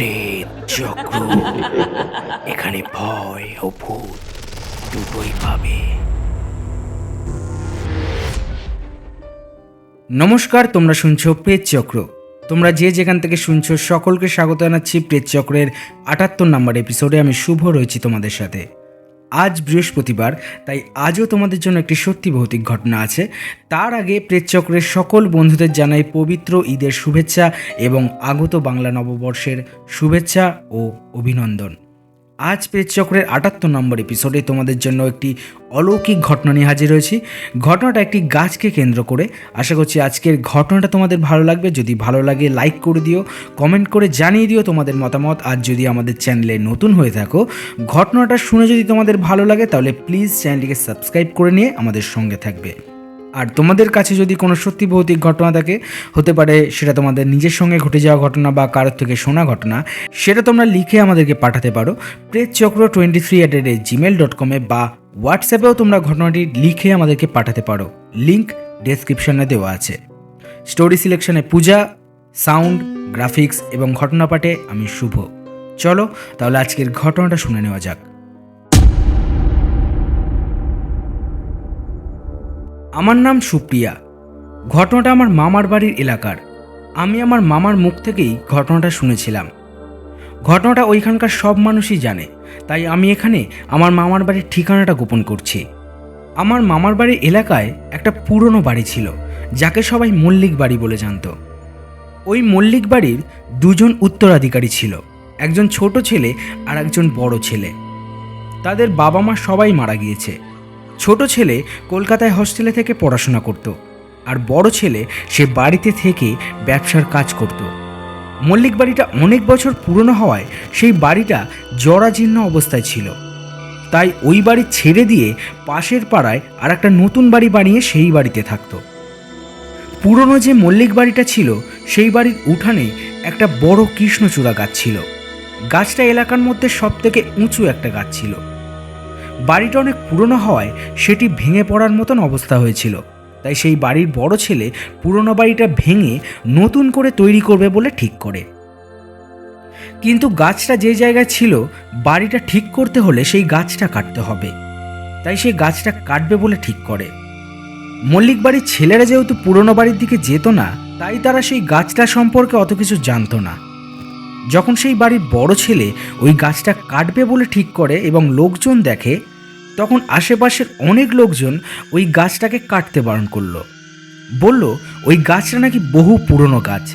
প্রেত চক্র। এখানে ভয় ও ভূত দুটোই পাবে। নমস্কার, তোমরা শুনছো প্রেত চক্র। তোমরা যে যেখান থেকে শুনছো সকলকে স্বাগত জানাচ্ছি প্রেত চক্রের ৭৮ নম্বর এপিসোডে। আমি শুভ রয়েছি তোমাদের সাথে। আজ বৃহস্পতিবার, তাই আজও তোমাদের জন্য একটি সত্যি ভৌতিক ঘটনা আছে। তার আগে প্রেত চক্রের সকল বন্ধুদের জানাই পবিত্র ঈদের শুভেচ্ছা এবং আগত বাংলা নববর্ষের শুভেচ্ছা ও অভিনন্দন। আজ প্রেত চক্রের ৭৮ নম্বর এপিসোডে তোমাদের জন্য একটি অলৌকিক ঘটনা নিয়ে হাজির হয়েছি। ঘটনাটা একটি গাছকে কেন্দ্র করে। আশা করছি আজকের ঘটনাটা তোমাদের ভালো লাগবে। যদি ভালো লাগে লাইক করে দিও, কমেন্ট করে জানিয়ে দিও তোমাদের মতামত। আর যদি আমাদের চ্যানেলে নতুন হয়ে থাকো, ঘটনাটা শুনে যদি তোমাদের ভালো লাগে তাহলে প্লিজ চ্যানেলটিকে সাবস্ক্রাইব করে নিয়ে আমাদের সঙ্গে থাকবে। আর তোমাদের কাছে যদি কোনো সত্যি ভৌতিক ঘটনা থাকে, হতে পারে সেটা তোমাদের নিজের সঙ্গে ঘটে যাওয়া ঘটনা বা কারোর থেকে শোনা ঘটনা, সেটা তোমরা লিখে আমাদেরকে পাঠাতে পারো pretchokro23@gmail.com বা হোয়াটসঅ্যাপেও তোমরা ঘটনাটি লিখে আমাদেরকে পাঠাতে পারো। লিঙ্ক ডেসক্রিপশনে দেওয়া আছে। স্টোরি সিলেকশনে পূজা, সাউন্ড, গ্রাফিক্স এবং ঘটনা পাঠে আমি শুভ। চলো তাহলে আজকের ঘটনাটা শুনে নেওয়া যাক। আমার নাম সুপ্রিয়া। ঘটনাটা আমার মামার বাড়ির এলাকার। আমি আমার মামার মুখ থেকেই ঘটনাটা শুনেছিলাম। ঘটনাটা ওইখানকার সব মানুষই জানে, তাই আমি এখানে আমার মামার বাড়ির ঠিকানাটা গোপন করছি। আমার মামার বাড়ির এলাকায় একটা পুরনো বাড়ি ছিল, যাকে সবাই মল্লিক বাড়ি বলে জানত। ওই মল্লিক বাড়ির দুজন উত্তরাধিকারী ছিল, একজন ছোট ছেলে আর একজন বড় ছেলে। তাদের বাবা মা সবাই মারা গিয়েছে। ছোট ছেলে কলকাতায় হস্টেলে থেকে পড়াশোনা করত, আর বড় ছেলে সে বাড়িতে থেকে ব্যবসার কাজ করত। মল্লিক বাড়িটা অনেক বছর পুরনো হওয়ায় সেই বাড়িটা জরাজীর্ণ অবস্থায় ছিল। তাই ওই বাড়ি ছেড়ে দিয়ে পাশের পাড়ায় আর একটা নতুন বাড়ি বানিয়ে সেই বাড়িতে থাকতো। পুরনো যে মল্লিক বাড়িটা ছিল, সেই বাড়ির উঠানে একটা বড় কৃষ্ণচূড়া গাছ ছিল। গাছটা এলাকার মধ্যে সব থেকে উঁচু একটা গাছ ছিল। বাড়িটা অনেক পুরনো হওয়ায় সেটি ভেঙে পড়ার মতন অবস্থা হয়েছিল। তাই সেই বাড়ির বড় ছেলে পুরনো বাড়িটা ভেঙে নতুন করে তৈরি করবে বলে ঠিক করে। কিন্তু গাছটা যে জায়গায় ছিল, বাড়িটা ঠিক করতে হলে সেই গাছটা কাটতে হবে। তাই সেই গাছটা কাটবে বলে ঠিক করে। মল্লিক বাড়ির ছেলেরা যেহেতু পুরনো বাড়ির দিকে যেত না, তাই তারা সেই গাছটা সম্পর্কে অত কিছু জানতো না। যখন সেই বাড়ির বড় ছেলে ওই গাছটা কাটবে বলে ঠিক করে এবং লোকজন দেখে, তখন আশেপাশের অনেক লোকজন ওই গাছটাকে কাটতে বারণ করলো। বলল ওই গাছটা নাকি বহু পুরনো গাছ,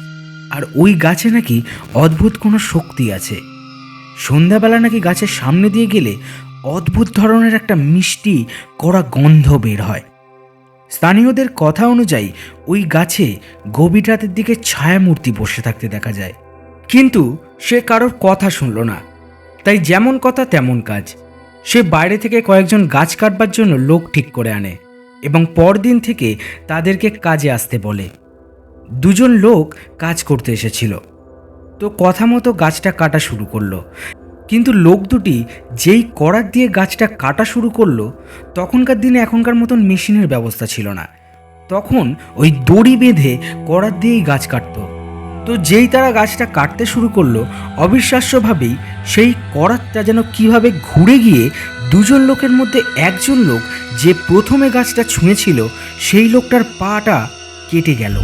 আর ওই গাছে নাকি অদ্ভুত কোনো শক্তি আছে। সন্ধ্যাবেলা নাকি গাছের সামনে দিয়ে গেলে অদ্ভুত ধরনের একটা মিষ্টি কড়া গন্ধ বের হয়। স্থানীয়দের কথা অনুযায়ী ওই গাছে গভীর রাতের দিকে ছায়ামূর্তি বসে থাকতে দেখা যায়। কিন্তু সে কারোর কথা শুনল না, তাই যেমন কথা তেমন কাজ। সে বাইরে থেকে কয়েকজন গাছ কাটবার জন্য লোক ঠিক করে আনে এবং পরদিন থেকে তাদেরকে কাজে আসতে বলে। দুজন লোক কাজ করতে এসেছিল, তো কথা মতো গাছটা কাটা শুরু করলো। কিন্তু লোক দুটি যেই করাত দিয়ে গাছটা কাটা শুরু করলো, তখনকার দিনে এখনকার মতন মেশিনের ব্যবস্থা ছিল না। তখন ওই দড়ি বেঁধে করাত দিয়েই গাছ কাটতো। তো যেই তারা গাছটা কাটতে শুরু করলো, অবিশ্বাস্যভাবেই সেই করাতটা যেন কিভাবে ঘুরে গিয়ে দুজন লোকের মধ্যে একজন লোক যে প্রথমে গাছটা ছুঁয়েছিল, সেই লোকটার পাটা কেটে গেল।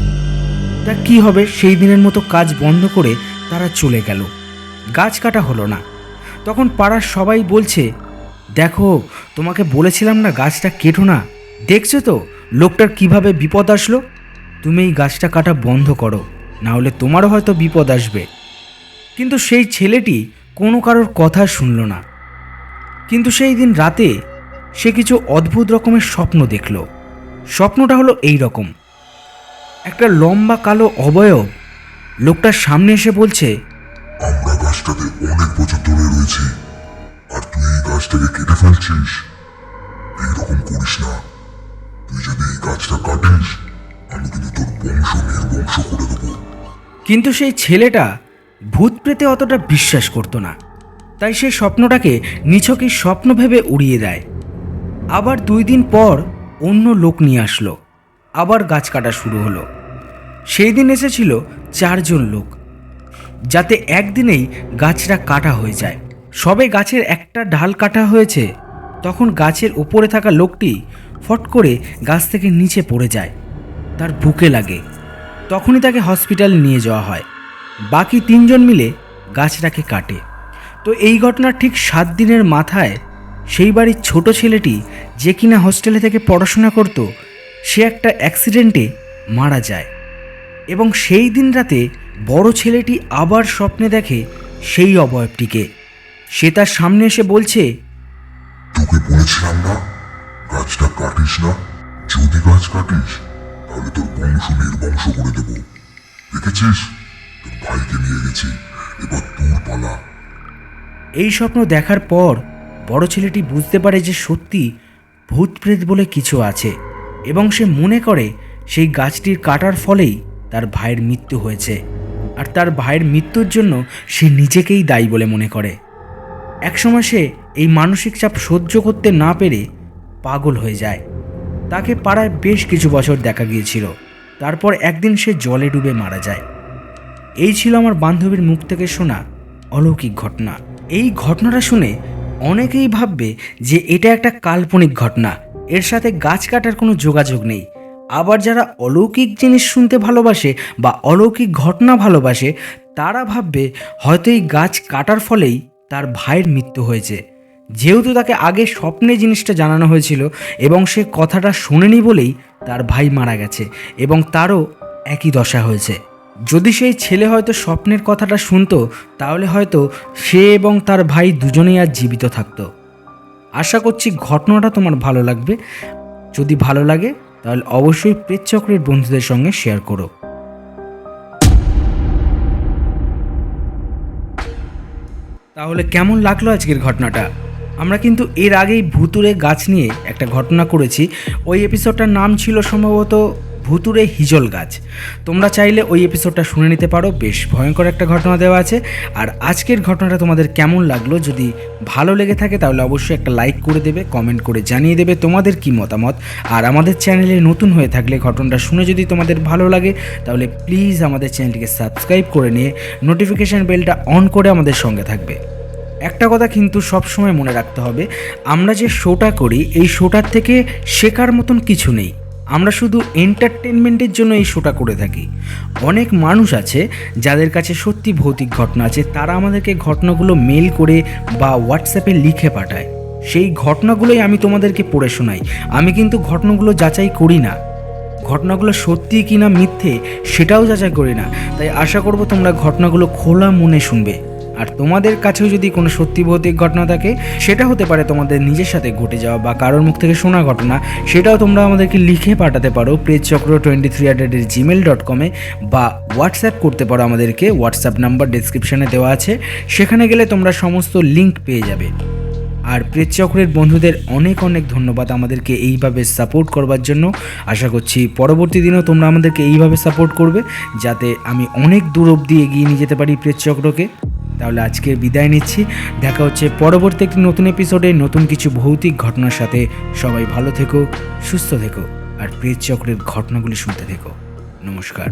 তা কি হবে, সেই দিনের মতো কাজ বন্ধ করে তারা চলে গেল। গাছ কাটা হলো না। তখন পাড়ার সবাই বলছে, দেখো তোমাকে বলেছিলাম না গাছটা কেটো না, দেখছো তো লোকটার কিভাবে বিপদ আসলো। তুমি এই গাছটা কাটা বন্ধ করো, না হলে তোমারও হয়তো বিপদ আসবে। কিন্তু সেই ছেলেটি কোনো কারোর কথা শুনল না। কিন্তু সেই দিন রাতে সে কিছু অদ্ভুত রকমের স্বপ্ন দেখল। স্বপ্নটা হলো এই রকম: একটা লম্বা কালো অবয়ব লোকটার সামনে এসে বলছে, আমরা গাছটাতে অনেক বছর ধরে রয়েছি, আর তুই এই গাছটাকে কেটে ফেলছিস। এইরকম করিস না। তুই যদি এই গাছটা কাটিস, আমি কিন্তু তোর বংশ নির্বংশ করে দেবো। কিন্তু সেই ছেলেটা ভূত প্রেতে অতটা বিশ্বাস করতো না, তাই সে স্বপ্নটাকে নিছকই স্বপ্ন ভেবে উড়িয়ে দেয়। আবার 2 দিন পর অন্য লোক নিয়ে আসলো, আবার গাছ কাটা শুরু হলো। সেই দিন এসেছিল 4 জন লোক। যাতে একদিনেই গাছটা কাটা হয়ে যায়। সবে গাছের একটা ডাল কাটা হয়েছে, তখন গাছের উপরে থাকা লোকটি ফট করে গাছ থেকে নিচে পড়ে যায়, তার বুকে লাগে। তখনই তাকে হসপিটালে নিয়ে যাওয়া হয়। বাকি 3 জন মিলে গাছটাকে কাটে। তো এই ঘটনার ঠিক 7 দিনের মাথায় সেই বাড়ির ছোট ছেলেটি, যে কিনা হস্টেলে থেকে পড়াশোনা করত, সে একটা অ্যাক্সিডেন্টে মারা যায়। এবং সেই দিন রাতে বড় ছেলেটি আবার স্বপ্নে দেখে সেই অবয়বটিকে। সে তার সামনে এসে বলছে, তোকে বলেছিলাম না গাছটা কাটিস না, যদি গাছ কাটিস তাহলে তোর বংশ নির্বংশ করে দেব। দেখেছিস, তোর ভাইকে নিয়ে গেছি, এবার তোর পালা। এই স্বপ্ন দেখার পর বড় ছেলেটি বুঝতে পারে যে সত্যি ভূত প্রেত বলে কিছু আছে, এবং সে মনে করে সেই গাছটির কাটার ফলেই তার ভাইয়ের মৃত্যু হয়েছে, আর তার ভাইয়ের মৃত্যুর জন্য সে নিজেকেই দায়ী বলে মনে করে। একসময় সে এই মানসিক চাপ সহ্য করতে না পেরে পাগল হয়ে যায়। তাকে পাড়ায় বেশ কিছু বছর দেখা গিয়েছিল। তারপর একদিন সে জলে ডুবে মারা যায়। এই ছিল আমার বান্ধবীর মুখ থেকে শোনা অলৌকিক ঘটনা। এই ঘটনাটা শুনে অনেকেই ভাববে যে এটা একটা কাল্পনিক ঘটনা, এর সাথে গাছ কাটার কোনো যোগাযোগ নেই। আবার যারা অলৌকিক জিনিস শুনতে ভালোবাসে বা অলৌকিক ঘটনা ভালোবাসে, তারা ভাববে হয়তো এই গাছ কাটার ফলেই তার ভাইয়ের মৃত্যু হয়েছে, যেহেতু তাকে আগে স্বপ্নে জিনিসটা জানানো হয়েছিল এবং সে কথাটা শোনেনি বলেই তার ভাই মারা গেছে এবং তারও একই দশা হয়েছে। যদি সেই ছেলে হয়তো স্বপ্নের কথাটা শুনতো, তাহলে হয়তো সে এবং তার ভাই দুজনেই আর জীবিত থাকতো। আশা করছি ঘটনাটা তোমার ভালো লাগবে। যদি ভালো লাগে তাহলে অবশ্যই প্রেতচক্রের বন্ধুদের সঙ্গে শেয়ার করো। তাহলে কেমন লাগলো আজকের ঘটনাটা? আমরা কিন্তু এর আগেই ভুতুরে গাছ নিয়ে একটা ঘটনা করেছি। ওই এপিসোডটার নাম ছিল সম্ভবত ভুতুরে হিজল গাছ। তোমরা চাইলে ওই এপিসোডটা শুনে নিতে পারো, বেশ ভয়ঙ্কর একটা ঘটনা দেওয়া আছে। আর আজকের ঘটনাটা তোমাদের কেমন লাগলো? যদি ভালো লেগে থাকে তাহলে অবশ্যই একটা লাইক করে দেবে, কমেন্ট করে জানিয়ে দেবে তোমাদের কি মতামত। আর আমাদের চ্যানেলে নতুন হয়ে থাকলে, ঘটনাটা শুনে যদি তোমাদের ভালো লাগে, তাহলে প্লিজ আমাদের চ্যানেলটিকে সাবস্ক্রাইব করে নিয়ে নোটিফিকেশান বেলটা অন করে আমাদের সঙ্গে থাকবে। একটা কথা কিন্তু সবসময় মনে রাখতে হবে, আমরা যে শোটা করি এই শোটার থেকে শেখার মতন কিছু নেই। আমরা শুধু এন্টারটেনমেন্টের জন্য এই শোটা করে থাকি। অনেক মানুষ আছে যাদের কাছে সত্যি ভৌতিক ঘটনা আছে, তারা আমাদেরকে ঘটনাগুলো মেল করে বা হোয়াটসঅ্যাপে লিখে পাঠায়। সেই ঘটনাগুলোই আমি তোমাদেরকে পড়ে শোনাই। আমি কিন্তু ঘটনাগুলো যাচাই করি না, ঘটনাগুলো সত্যি কি না মিথ্যে সেটাও যাচাই করি না। তাই আশা করব তোমরা ঘটনাগুলো খোলা মনে শুনবে। আর তোমাদের কাছেও যদি কোনো সত্যি ভৌতিক ঘটনা থাকে, সেটা হতে পারে তোমাদের নিজের সাথে ঘটে যাওয়া বা কারোর মুখ থেকে শোনা ঘটনা, সেটাও তোমরা আমাদেরকে লিখে পাঠাতে পারো pretchakro23@gmail.com বা হোয়াটসঅ্যাপ করতে পারো আমাদেরকে। হোয়াটসঅ্যাপ নাম্বার ডেসক্রিপশানে দেওয়া আছে, সেখানে গেলে তোমরা সমস্ত লিঙ্ক পেয়ে যাবে। আর প্রেতচক্রের বন্ধুদের অনেক অনেক ধন্যবাদ আমাদেরকে এইভাবে সাপোর্ট করবার জন্য। আশা করছি পরবর্তী দিনেও তোমরা আমাদেরকে এইভাবে সাপোর্ট করবে, যাতে আমি অনেক দূর অবধি এগিয়ে নিয়ে যেতে পারি প্রেতচক্রকে। তাহলে আজকে বিদায় নিচ্ছি, দেখা হচ্ছে পরবর্তী একটি নতুন এপিসোডে নতুন কিছু ভৌতিক ঘটনার সাথে। সবাই ভালো থেকো, সুস্থ থেকো, আর প্রেতচক্রের ঘটনাগুলি শুনতে থেকো। নমস্কার।